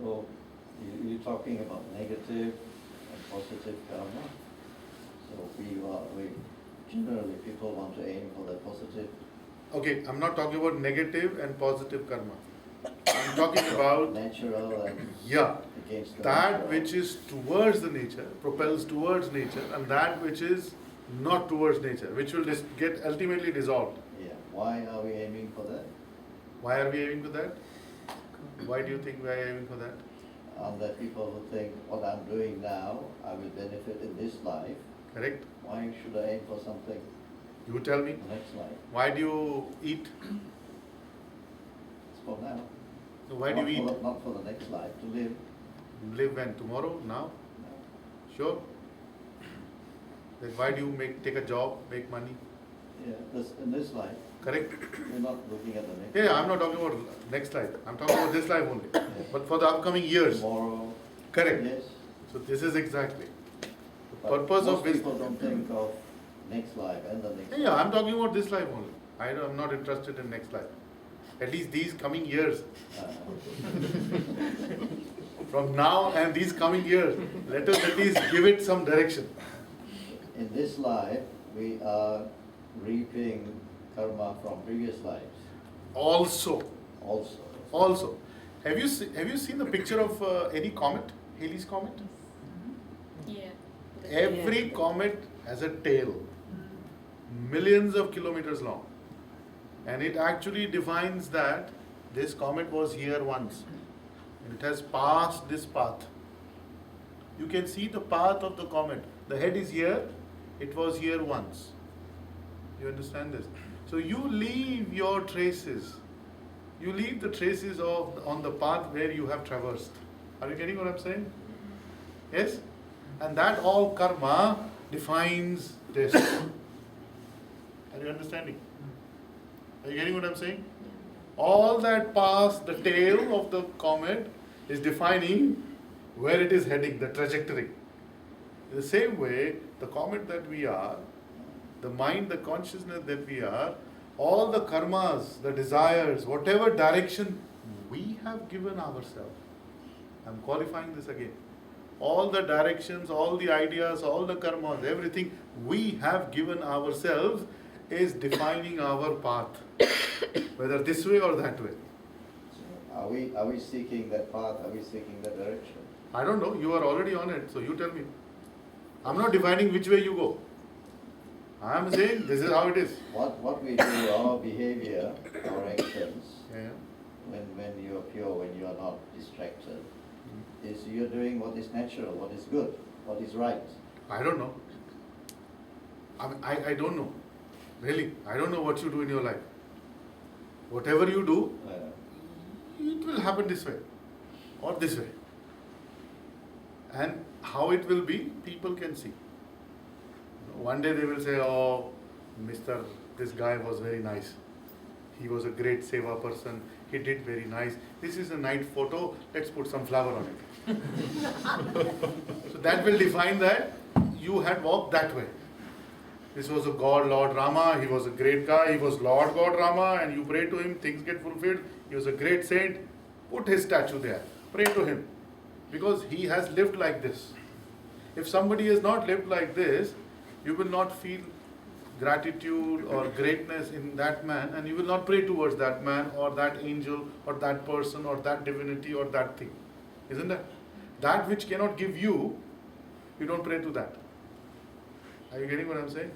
So you're talking about negative and positive karma. So we generally people want to aim for the positive. Okay, I'm not talking about negative and positive karma. I'm talking about natural and against the that natural. which is towards the nature, propels towards nature, and that which is not towards nature, which will get ultimately dissolved. Yeah. Why are we aiming for that? Why are we aiming for that? Why do you think we are aiming for that? There are people who think what I'm doing now, I will benefit in this life. Correct. Why should I aim for something? You tell me. Next life. Why do you eat? It's for now. So why do you eat? Not for the next life, to live. Live when? Tomorrow? Now? No. Sure? Then why do you take a job, make money? Yeah, in this life. Correct? We're not looking at the next Yeah, life. I'm not talking about next life. I'm talking about this life only. Yeah. But for the upcoming years. Tomorrow. Correct. Yes. So this is exactly the But purpose of most this. people don't think of next life and the next Yeah, life. I'm talking about this life only. I'm not interested in next life. At least these coming years. From now and these coming years, let us at least give it some direction. In this life, we are reaping karma from previous lives. Also. Also. Have you seen the picture of any comet? Halley's comet? Yeah. Every comet has a tail, millions of kilometers long. And it actually defines that this comet was here once. And it has passed this path. You can see the path of the comet. The head is here, it was here once. You understand this? So you leave your traces. You leave the traces on the path where you have traversed. Are you getting what I'm saying? Yes? And that all karma defines this. Are you understanding? Are you getting what I'm saying? All that past, the tail of the comet is defining where it is heading, the trajectory. In the same way, the comet that we are, the mind, the consciousness that we are, all the karmas, the desires, whatever direction we have given ourselves. I'm qualifying this again. All the directions, all the ideas, all the karmas, everything we have given ourselves is defining our path. Whether this way or that way. So are we seeking that path? Are we seeking that direction? I don't know. You are already on it, so you tell me. I'm not defining which way you go. I am saying this is how it is. What we do, our behavior, our actions, Yeah. when you are pure, when you are not distracted, is you're doing what is natural, what is good, what is right. I don't know. I don't know. Really, I don't know what you do in your life. Whatever you do, it will happen this way or this way. And how it will be, people can see. One day they will say, oh, this guy was very nice. He was a great seva person. He did very nice. This is a night photo. Let's put some flower on it. So that will define that you had walked that way. This was a God, Lord Rama. He was a great guy. He was Lord God Rama, and you pray to him, things get fulfilled. He was a great saint. Put his statue there. Pray to him. Because he has lived like this. If somebody has not lived like this, you will not feel gratitude or greatness in that man, and you will not pray towards that man or that angel or that person or that divinity or that thing. Isn't it? That which cannot give you, you don't pray to that. Are you getting what I'm saying?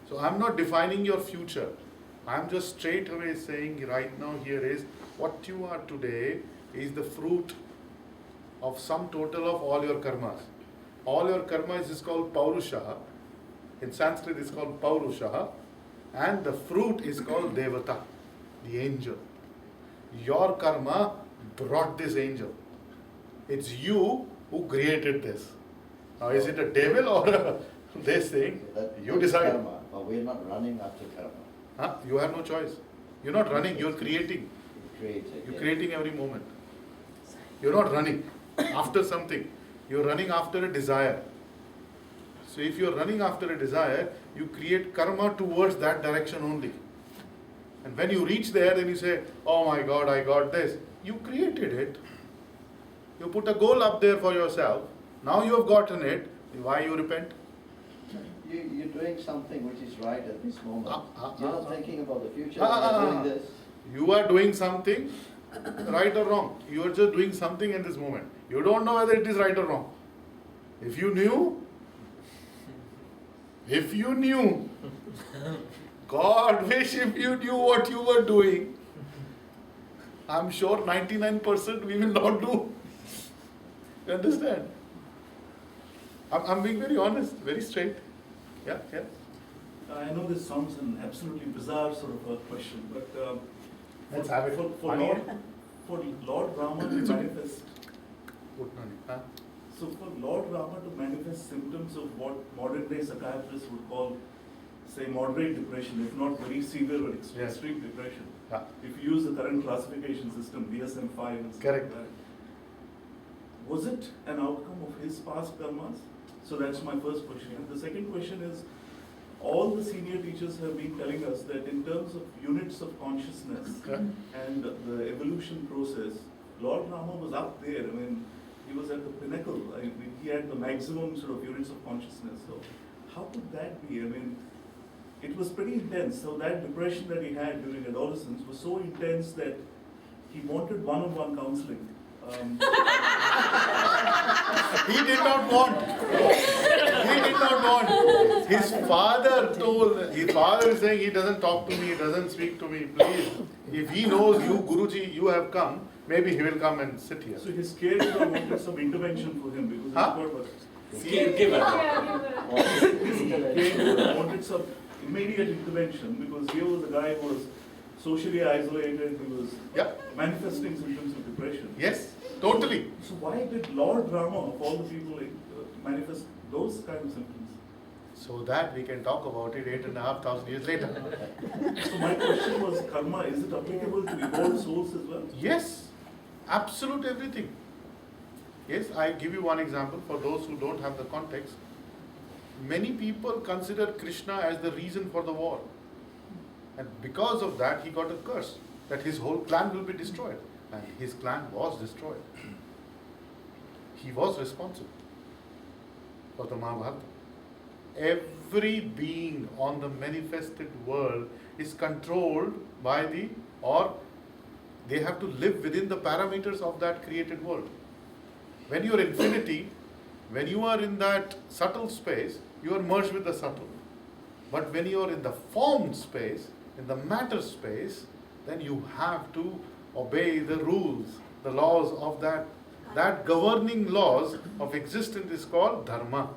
So I'm not defining your future. I'm just straight away saying right now here is what you are today is the fruit of sum total of all your karmas. All your karmas is called Paurusha. In Sanskrit it's called Paurusha. And the fruit is called Devata, the angel. Your karma brought this angel. It's you who created this. Now is it a devil or this thing? You decide. Karma, but we're not running after karma. Huh? You have no choice. You're not running, you're creating. You're creating every moment. You're not running after something. You're running after a desire. So if you're running after a desire, you create karma towards that direction only. And when you reach there, then you say, oh my God, I got this. You created it. You put a goal up there for yourself. Now you have gotten it. Why you repent? You're doing something which is right at this moment. You're not thinking about the future. Ah. You're doing this. You are doing something, right or wrong. You are just doing something in this moment. You don't know whether it is right or wrong. If you knew, God wish if you knew what you were doing, I'm sure 99% we will not do. You understand? I'm being very honest, very straight. Yeah. I know this sounds an absolutely bizarre sort of a question, but Let's have it. for Lord Rama to manifest, so for Lord Rama to manifest symptoms of what modern day psychiatrists would call, say, moderate depression, if not very severe or extreme depression, Yeah. if you use the current classification system, DSM-5 and stuff Correct. like that, was it an outcome of his past karmas? So that's my first question. And the second question is, all the senior teachers have been telling us that in terms of units of consciousness and the evolution process, Lord Rama was up there. I mean, he was at the pinnacle. I mean, he had the maximum sort of units of consciousness. So how could that be? I mean, it was pretty intense. So that depression that he had during adolescence was so intense that he wanted one-on-one counseling. He did not want. His father is saying he doesn't talk to me, he doesn't speak to me. Please, if he knows you, Guruji, you have come, maybe he will come and sit here. So his caregiver wanted some intervention for him because his caregiver wanted some immediate intervention because here was a guy who was socially isolated, he was manifesting symptoms of depression. Yes, totally. So why did Lord Rama, of all the people, manifest those kind of symptoms? So that we can talk about it 8,500 years later. So my question was, karma, is it applicable to evolved souls as well? Yes, absolute everything. Yes, I give you one example for those who don't have the context. Many people consider Krishna as the reason for the war. And because of that, he got a curse that his whole clan will be destroyed. And his clan was destroyed. He was responsible for the Mahabharata. Every being on the manifested world is controlled by they have to live within the parameters of that created world. When you are infinity, when you are in that subtle space, you are merged with the subtle. But when you are in the formed space, in the matter space, then you have to obey the rules, the laws of that. That governing laws of existence is called dharma.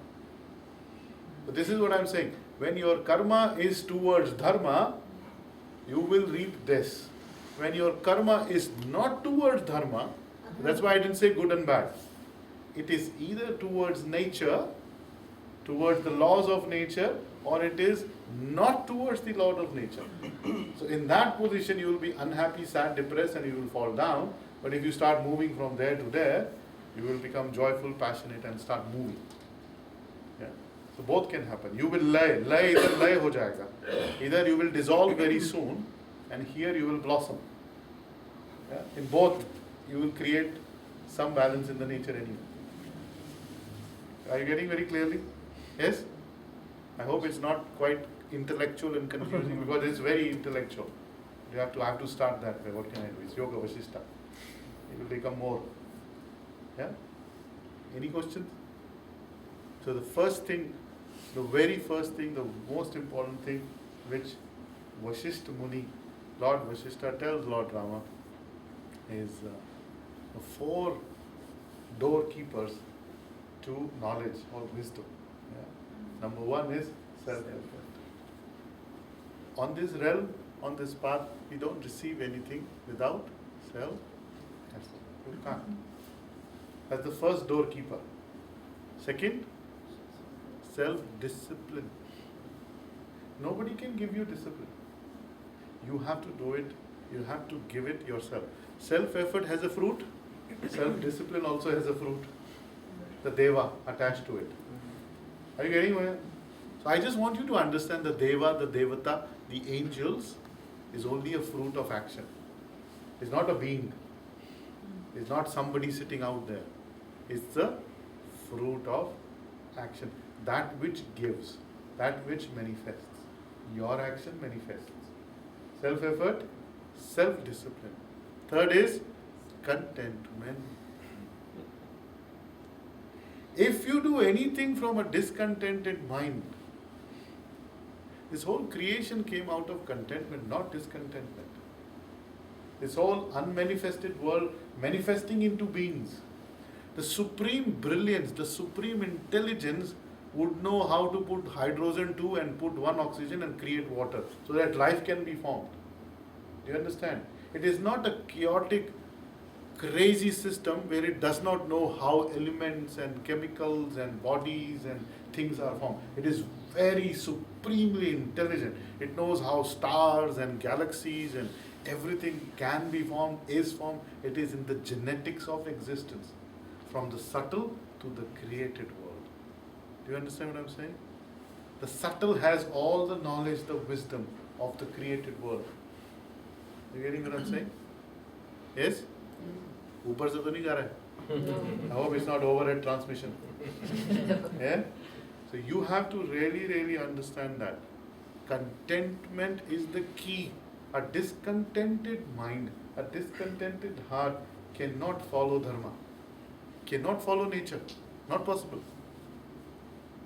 So this is what I am saying. When your karma is towards dharma, you will reap this. When your karma is not towards dharma, that's why I didn't say good and bad. It is either towards nature, towards the laws of nature, or it is not towards the law of nature. So in that position you will be unhappy, sad, depressed, and you will fall down. But if you start moving from there to there, you will become joyful, passionate, and start moving. Yeah. So both can happen. You will lay ho jayega. Either you will dissolve very soon, and here you will blossom. Yeah. In both, you will create some balance in the nature anyway. Are you getting very clearly? Yes? I hope it's not quite intellectual and confusing because it's very intellectual. I have to start that way. What can I do? It's Yoga Vasistha. It will become more. Yeah? Any questions? So the very first thing, the most important thing which Vasistha Muni, Lord Vasistha tells Lord Rama is the 4 doorkeepers to knowledge or wisdom. Yeah. Number 1 is self-effort. On this realm, on this path, we don't receive anything without self-effort. You can't. That's the first doorkeeper. Second, self-discipline. Nobody can give you discipline. You have to do it. You have to give it yourself. Self-effort has a fruit. Self-discipline also has a fruit. The deva attached to it. Are you getting where? So I just want you to understand the deva, the devata, the angels is only a fruit of action. It's not a being. It's not somebody sitting out there. It's the fruit of action. That which gives, that which manifests. Your action manifests. Self-effort, self-discipline. Third is contentment. If you do anything from a discontented mind, this whole creation came out of contentment, not discontentment. This whole unmanifested world manifesting into beings. The supreme brilliance, the supreme intelligence would know how to put hydrogen 2 and put 1 oxygen and create water so that life can be formed. Do you understand? It is not a chaotic, crazy system where it does not know how elements and chemicals and bodies and things are formed. It is very supremely intelligent. It knows how stars and galaxies and everything can be formed, is formed. It is in the genetics of existence, from the subtle to the created world. Do you understand what I'm saying? The subtle has all the knowledge, the wisdom of the created world. You getting what I'm saying? Yes? ऊपर से तो नहीं जा रहा है. I hope it's not overhead transmission. Yeah? So you have to really understand that. Contentment is the key. A discontented mind, a discontented heart cannot follow dharma, cannot follow nature. Not possible.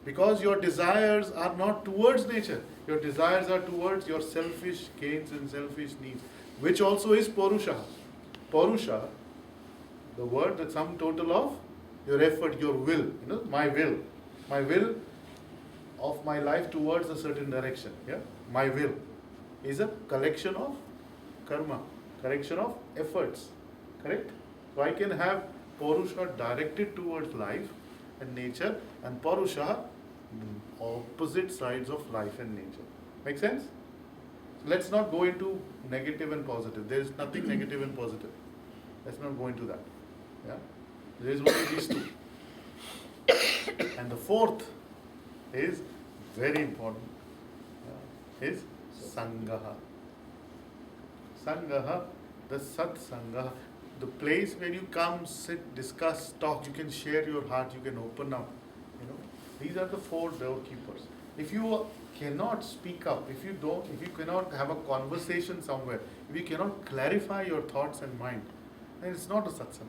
Because your desires are not towards nature. Your desires are towards your selfish gains and selfish needs, which also is Purusha. Purusha, the word, the sum total of your effort, your will, my will of my life towards a certain direction. Yeah, my will is a collection of karma, collection of efforts. Correct? So I can have Purusha directed towards life and nature, and Purusha opposite sides of life and nature. Make sense? So let's not go into negative and positive. There is nothing negative and positive. Let's not go into that. Yeah? There is only these two. And the fourth is very important. Is Sangaha. Sangaha, the Sat Sangaha, the place where you come, sit, discuss, talk, you can share your heart, you can open up. These are the 4 doorkeepers. If you cannot speak up, if you cannot have a conversation somewhere, if you cannot clarify your thoughts and mind, then it's not a satsang.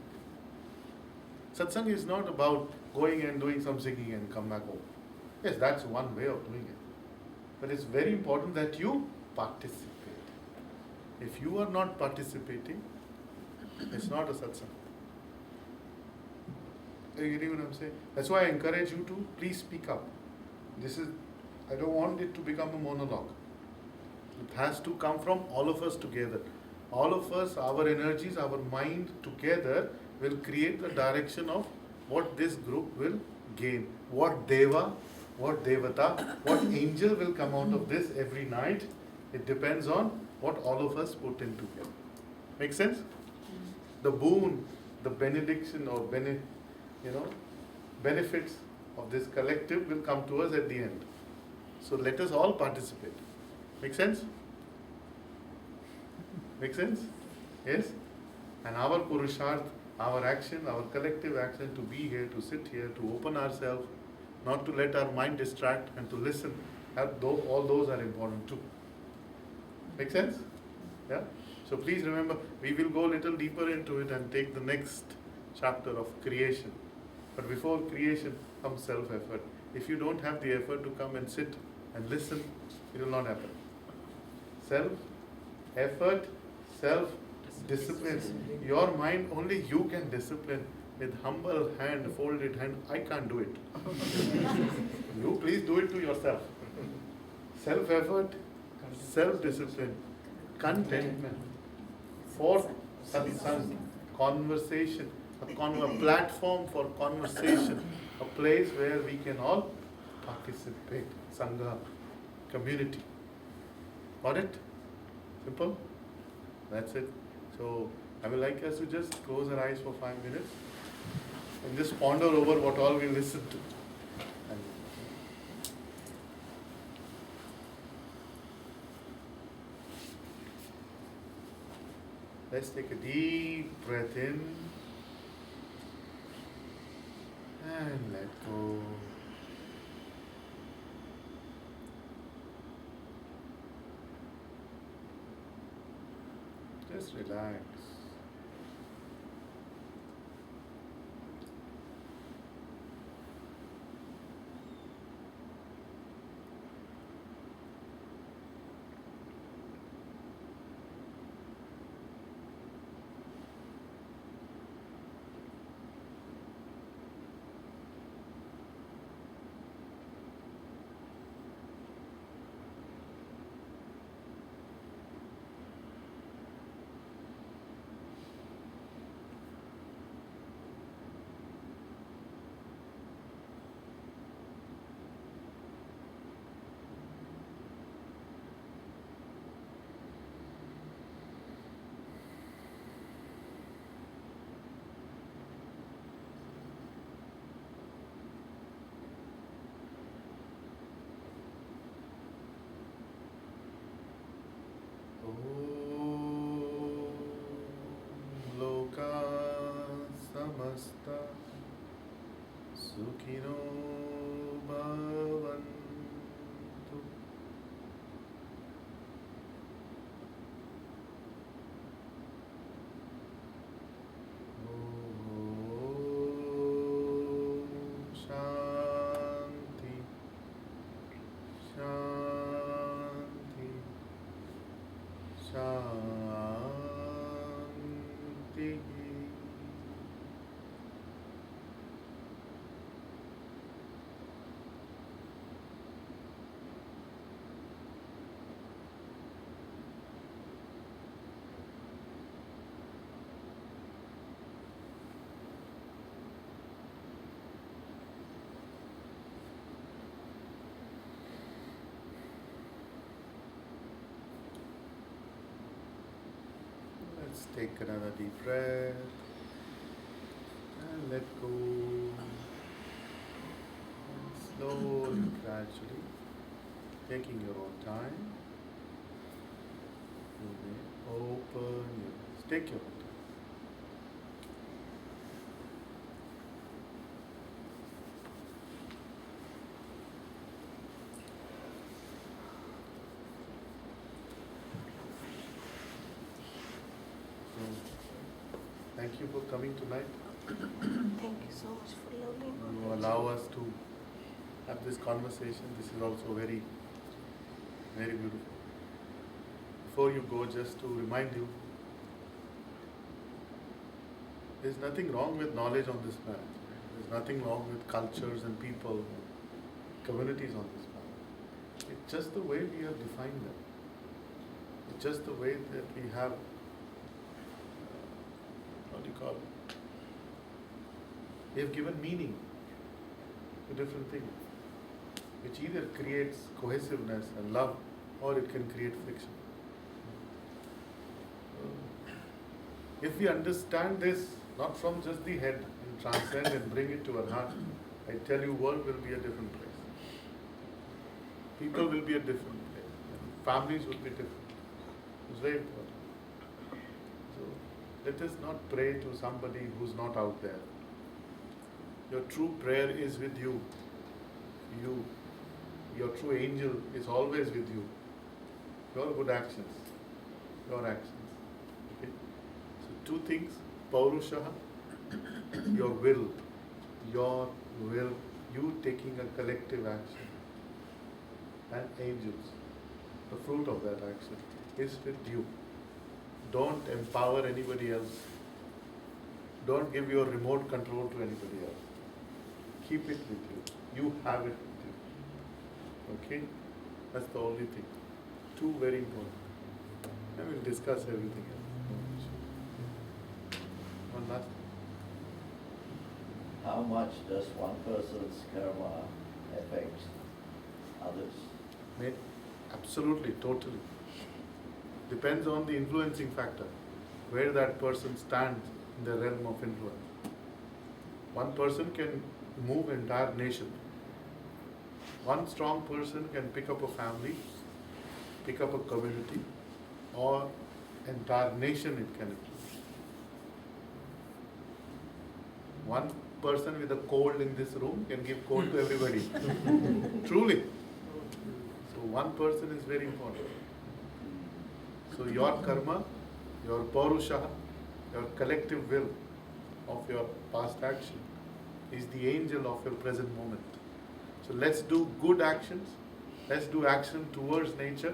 Satsang is not about going and doing some singing and come back home. Yes, that's one way of doing it. But it's very important that you participate. If you are not participating, it's not a satsang. You getting what I'm saying? That's why I encourage you to please speak up. I don't want it to become a monologue. It has to come from all of us together. All of us, our energies, our mind together will create the direction of what this group will gain. What Deva, what Devata, what angel will come out of this every night. It depends on what all of us put in together. Make sense? The boon, the benediction or benefits of this collective will come to us at the end. So let us all participate. Make sense? Make sense? Yes? And our Purusharth, our action, our collective action to be here, to sit here, to open ourselves, not to let our mind distract and to listen, all those are important too. Make sense? Yeah? So please remember, we will go a little deeper into it and take the next chapter of creation. But before creation comes self-effort. If you don't have the effort to come and sit and listen, it will not happen. Self-effort, self-discipline. Your mind, only you can discipline. With humble hand, folded hand, I can't do it. You please do it to yourself. Self-effort, self-discipline, contentment. Fourth, satsang, conversation. A platform for conversation, a place where we can all participate. Sangha, community. Got it? Simple? That's it. So I would like us to just close our eyes for 5 minutes and just ponder over what all we listened to. Let's take a deep breath in. And let go. Just relax. Loka samasta sukhino bhavantu. Shanti, shanti, shanti. Let's take another deep breath and let go. And slowly, gradually, taking your own time, you may open your eyes. Take your own time. So, thank you for coming tonight. Thank you so much for lovely You knowledge. allow us to have this conversation. This is also very, very beautiful. Before you go, just to remind you, there's nothing wrong with knowledge on this planet. There's nothing wrong with cultures and people, communities on this planet. It's just the way we have defined them. It's just the way that we have, what do you call it? We have given meaning to different things, which either creates cohesiveness and love, or it can create friction. If we understand this, not from just the head, and transcend and bring it to our heart, I tell you, world will be a different place. People will be a different place. And families will be different. It's very important. So let us not pray to somebody who's not out there. Your true prayer is with you. You. Your true angel is always with you. Your good actions. Your actions. Okay? So two things. Paurushaha, your will. Your will. You taking a collective action. And angels. The fruit of that action is with you. Don't empower anybody else. Don't give your remote control to anybody else. Keep it with you. You have it with you. Okay? That's the only thing. Two very important. And we'll discuss everything else. One last thing. How much does one person's karma affect others? Mate, absolutely, totally. Depends on the influencing factor, where that person stands in the realm of influence. One person can move entire nation. One strong person can pick up a family, pick up a community, or entire nation it can influence. One person with a cold in this room can give cold to everybody. Truly. So one person is very important. So your karma, your parusha, your collective will of your past action is the angel of your present moment. So let's do good actions. Let's do action towards nature,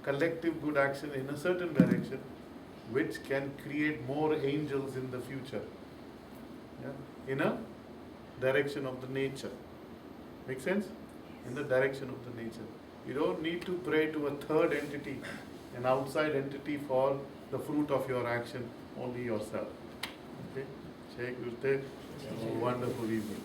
collective good action in a certain direction, which can create more angels in the future. Yeah? In a direction of the nature. Make sense? In the direction of the nature. You don't need to pray to a third entity, an outside entity for the fruit of your action, only yourself. Okay? Jai Gurudev. Have a wonderful evening.